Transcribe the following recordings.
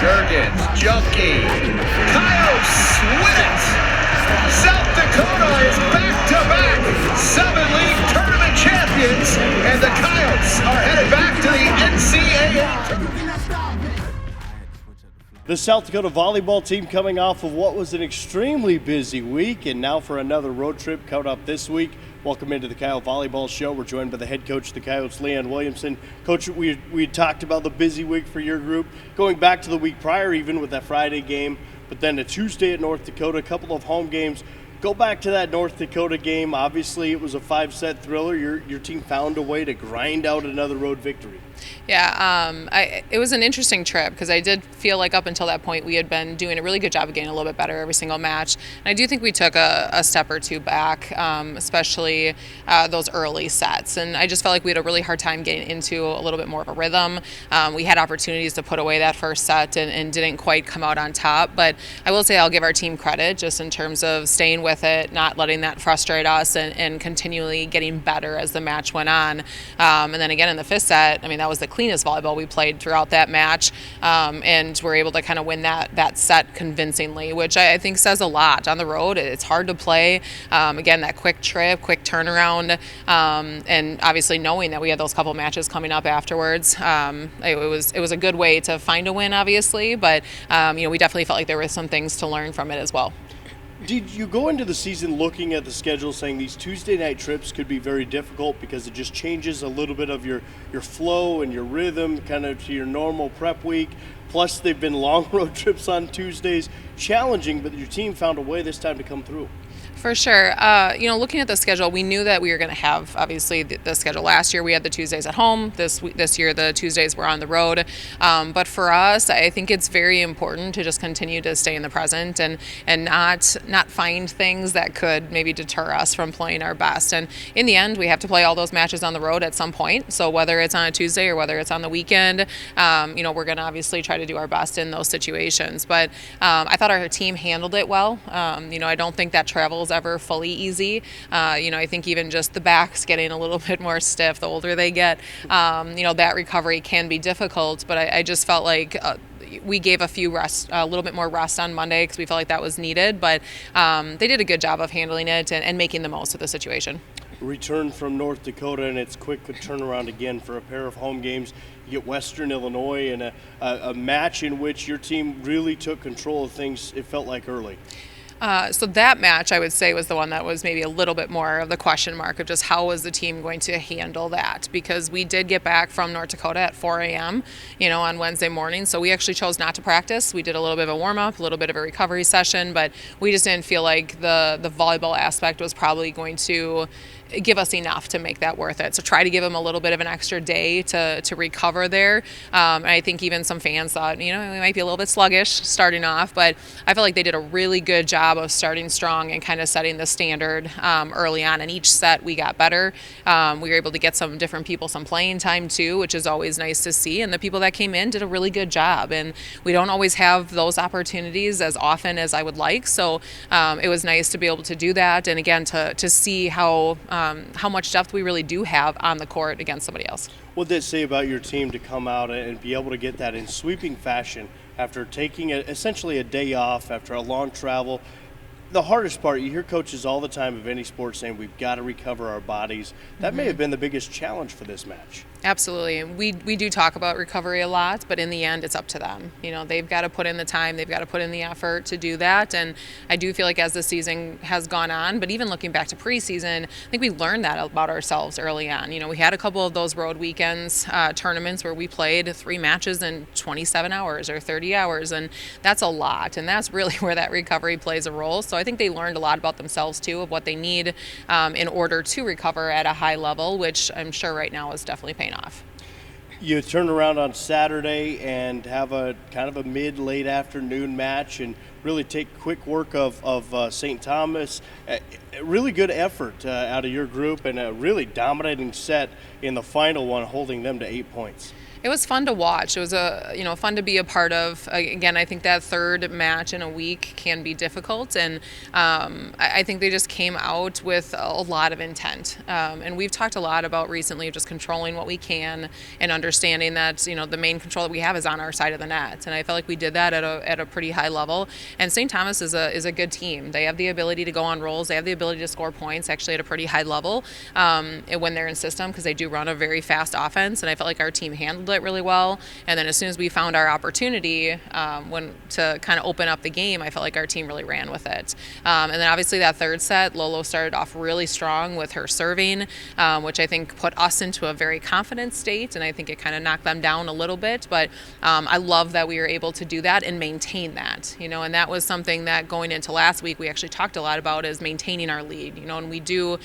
Jurgens, Junkie, Coyotes win it! South Dakota is back-to-back 7-league tournament champions, and the Coyotes are headed back to the NCAA tournament. The South Dakota volleyball team coming off of what was an extremely busy week, and now for another road trip coming up this week. Welcome into the Coyote Volleyball Show. We're joined by the head coach of the Coyotes, Leanne Williamson. Coach, we talked about the busy week for your group, going back to the week prior even with that Friday game, but then a Tuesday at North Dakota, a couple of home games. Go back to that North Dakota game. Obviously, it was a 5-set thriller. Your team found a way to grind out another road victory. Yeah, it was an interesting trip because I did feel like up until that point we had been doing a really good job of getting a little bit better every single match. And I do think we took a step or two back, especially those early sets. And I just felt like we had a really hard time getting into a little bit more of a rhythm. We had opportunities to put away that first set and didn't quite come out on top. But I will say I'll give our team credit just in terms of staying with it, not letting that frustrate us, and continually getting better as the match went on. And then again in the fifth set, I mean, that was the cleanest volleyball we played throughout that match, and we're able to kind of win that set convincingly, which I think says a lot. On the road, it's hard to play. Again, that quick trip, quick turnaround, and obviously knowing that we had those couple matches coming up afterwards, it was a good way to find a win, obviously, but we definitely felt like there were some things to learn from it as well. Did you go into the season looking at the schedule saying these Tuesday night trips could be very difficult because it just changes a little bit of your flow and your rhythm kind of to your normal prep week? Plus, they've been long road trips on Tuesdays, challenging, but your team found a way this time to come through. For sure. Looking at the schedule, we knew that we were going to have, obviously, the schedule. Last year, we had the Tuesdays at home. This year, the Tuesdays were on the road. But for us, I think it's very important to just continue to stay in the present and not find things that could maybe deter us from playing our best. And in the end, we have to play all those matches on the road at some point. So whether it's on a Tuesday or whether it's on the weekend, we're going to obviously try to do our best in those situations. But I thought our team handled it well. I don't think that travel is ever fully easy. I think even just the backs getting a little bit more stiff the older they get, that recovery can be difficult, but I just felt like we gave a little bit more rest on Monday because we felt like that was needed, but they did a good job of handling it and making the most of the situation. Return from North Dakota, and it's quick turnaround again for a pair of home games. You get Western Illinois and a match in which your team really took control of things, it felt like, early. So that match, I would say, was the one that was maybe a little bit more of the question mark of just how was the team going to handle that, because we did get back from North Dakota at 4 a.m., on Wednesday morning. So we actually chose not to practice. We did a little bit of a warm-up, a little bit of a recovery session, but we just didn't feel like the volleyball aspect was probably going to give us enough to make that worth it. So try to give them a little bit of an extra day to recover there. And I think even some fans thought, we might be a little bit sluggish starting off, but I feel like they did a really good job of starting strong and kind of setting the standard early on. And each set we got better. We were able to get some different people some playing time too, which is always nice to see. And the people that came in did a really good job. And we don't always have those opportunities as often as I would like. So it was nice to be able to do that. And again, to see how much depth we really do have on the court against somebody else. What did it say about your team to come out and be able to get that in sweeping fashion after taking essentially a day off after a long travel? The hardest part, you hear coaches all the time of any sport saying we've got to recover our bodies. That may have been the biggest challenge for this match. Absolutely. And we do talk about recovery a lot, but in the end, it's up to them. They've got to put in the time, they've got to put in the effort to do that. And I do feel like as the season has gone on, but even looking back to preseason, I think we learned that about ourselves early on. We had a couple of those road weekends, tournaments where we played 3 matches in 27 hours or 30 hours, and that's a lot. And that's really where that recovery plays a role. So I think they learned a lot about themselves too, of what they need in order to recover at a high level, which I'm sure right now is definitely paying off. You turn around on Saturday and have a kind of a mid-late afternoon match and really take quick work of St. Thomas. Really good effort out of your group and a really dominating set in the final one, holding them to 8 points. It was fun to watch. It was fun to be a part of. Again, I think that third match in a week can be difficult, and I think they just came out with a lot of intent. And we've talked a lot about recently just controlling what we can and understanding that the main control that we have is on our side of the net. And I felt like we did that at a pretty high level. And St. Thomas is a good team. They have the ability to go on rolls. They have the ability to score points actually at a pretty high level when they're in system, because they do run a very fast offense. And I felt like our team handled it really well. And then as soon as we found our opportunity to kind of open up the game, I felt like our team really ran with it. And then obviously that third set, Lolo started off really strong with her serving, which I think put us into a very confident state. And I think it kind of knocked them down a little bit. But I love that we were able to do that and maintain that. And that was something that going into last week we actually talked a lot about, is maintaining our lead. And we do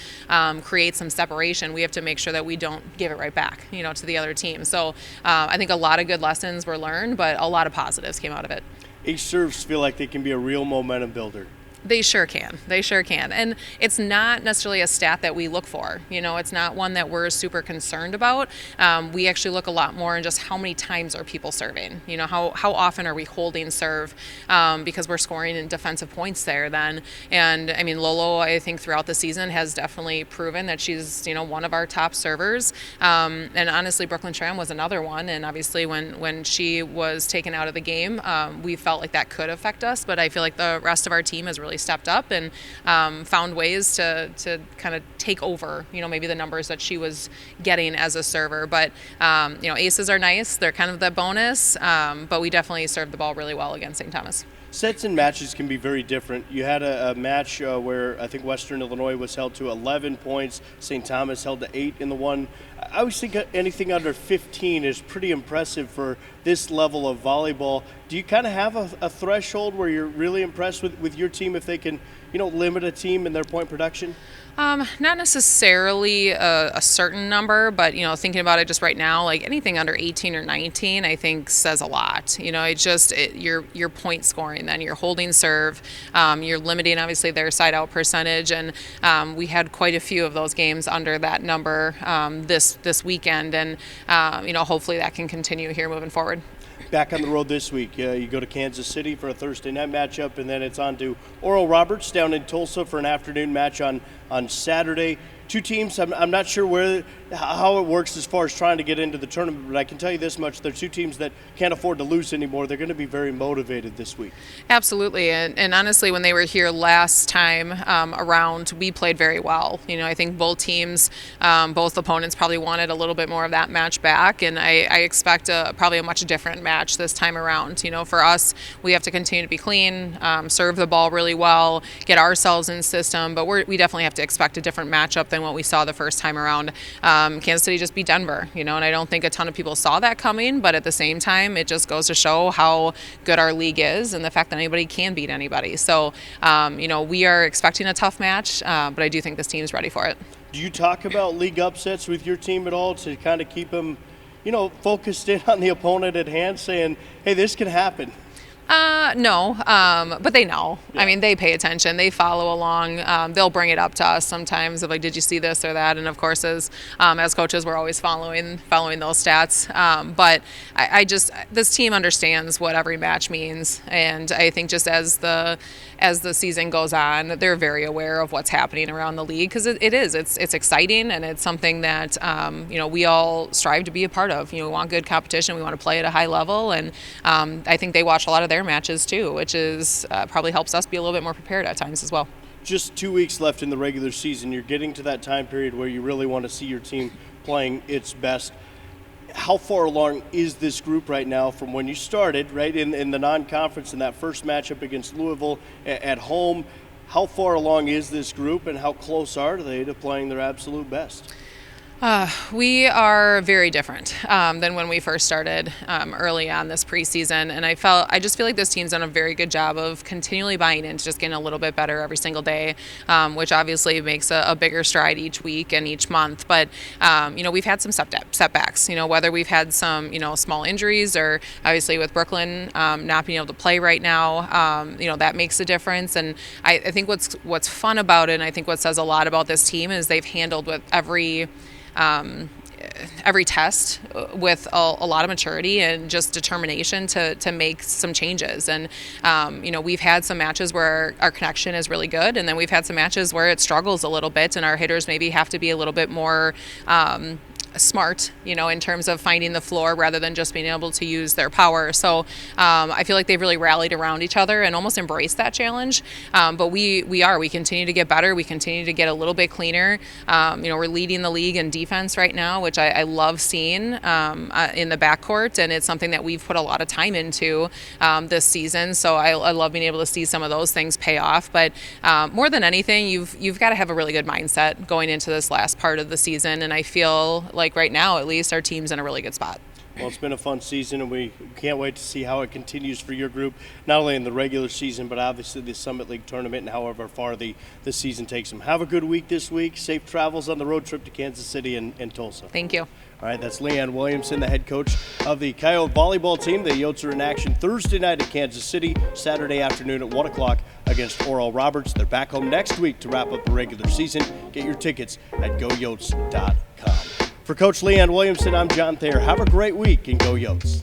create some separation. We have to make sure that we don't give it right back, to the other team. So I think a lot of good lessons were learned, but a lot of positives came out of it. Ace serves feel like they can be a real momentum builder. They sure can. They sure can. And it's not necessarily a stat that we look for. It's not one that we're super concerned about. We actually look a lot more in just how many times are people serving. How often are we holding serve, because we're scoring in defensive points there then. And I mean, Lolo, I think throughout the season has definitely proven that she's, one of our top servers. And honestly, Brooklyn Tram was another one. And obviously when she was taken out of the game, we felt like that could affect us. But I feel like the rest of our team has really stepped up and found ways to kind of take over, maybe the numbers that she was getting as a server. But, aces are nice. They're kind of the bonus, but we definitely served the ball really well against St. Thomas. Sets and matches can be very different. You had a match where I think Western Illinois was held to 11 points. St. Thomas held to 8 in the one. I always think anything under 15 is pretty impressive for this level of volleyball. Do you kind of have a threshold where you're really impressed with your team if they can, limit a team in their point production? Not necessarily a certain number, but, thinking about it just right now, like anything under 18 or 19, I think says a lot. Your point scoring, then you're holding serve, you're limiting obviously their side out percentage. And we had quite a few of those games under that number this weekend. And, hopefully that can continue here moving forward. Back on the road this week, you go to Kansas City for a Thursday night matchup, and then it's on to Oral Roberts down in Tulsa for an afternoon match on Saturday. Two teams, I'm not sure how it works as far as trying to get into the tournament, but I can tell you this much: they're two teams that can't afford to lose anymore. They're going to be very motivated this week. Absolutely, and honestly, when they were here last time around, we played very well. I think both teams, both opponents probably wanted a little bit more of that match back, and I expect probably a much different match this time around. For us, we have to continue to be clean, serve the ball really well, get ourselves in system, but we definitely have to expect a different matchup than what we saw the first time around. Kansas City just beat Denver, and I don't think a ton of people saw that coming, but at the same time, it just goes to show how good our league is and the fact that anybody can beat anybody. So, we are expecting a tough match, but I do think this team's ready for it. Do you talk about league upsets with your team at all to kind of keep them, focused in on the opponent at hand, saying, hey, this can happen? No, but they know. Yeah. I mean, they pay attention. They follow along. They'll bring it up to us sometimes of like, did you see this or that? And of course, as coaches, we're always following those stats. But I just, this team understands what every match means, and I think just as the season goes on, they're very aware of what's happening around the league, because it's exciting, and it's something that we all strive to be a part of. We want good competition. We want to play at a high level, and I think they watch a lot of their matches too, which is probably helps us be a little bit more prepared at times as well. Just 2 weeks left in the regular season. You're getting to that time period where you really want to see your team playing its best. How far along is this group right now from when you started, right, in the non-conference in that first matchup against Louisville at home? How far along is this group, and how close are they to playing their absolute best? We are very different than when we first started early on this preseason, and I just feel like this team's done a very good job of continually buying into just getting a little bit better every single day, which obviously makes a bigger stride each week and each month. But we've had some setbacks. Whether we've had some small injuries, or obviously with Brooklyn not being able to play right now, that makes a difference. And I think what's fun about it, and I think what says a lot about this team, is they've handled with every test with a lot of maturity and just determination to make some changes. And we've had some matches where our connection is really good, and then we've had some matches where it struggles a little bit, and our hitters maybe have to be a little bit more smart, in terms of finding the floor rather than just being able to use their power. So I feel like they've really rallied around each other and almost embraced that challenge. But we continue to get better. We continue to get a little bit cleaner. We're leading the league in defense right now, which I love seeing in the backcourt, and it's something that we've put a lot of time into this season. So I love being able to see some of those things pay off. But more than anything, you've got to have a really good mindset going into this last part of the season, and I feel like right now, at least, our team's in a really good spot. Well, it's been a fun season, and we can't wait to see how it continues for your group, not only in the regular season, but obviously the Summit League tournament and however far the season takes them. Have a good week this week. Safe travels on the road trip to Kansas City and Tulsa. Thank you. All right, that's Leanne Williamson, the head coach of the Coyote Volleyball team. The Yotes are in action Thursday night at Kansas City, Saturday afternoon at 1 o'clock against Oral Roberts. They're back home next week to wrap up the regular season. Get your tickets at goyotes.com. For Coach Leanne Williamson, I'm John Thayer. Have a great week and go Yotes.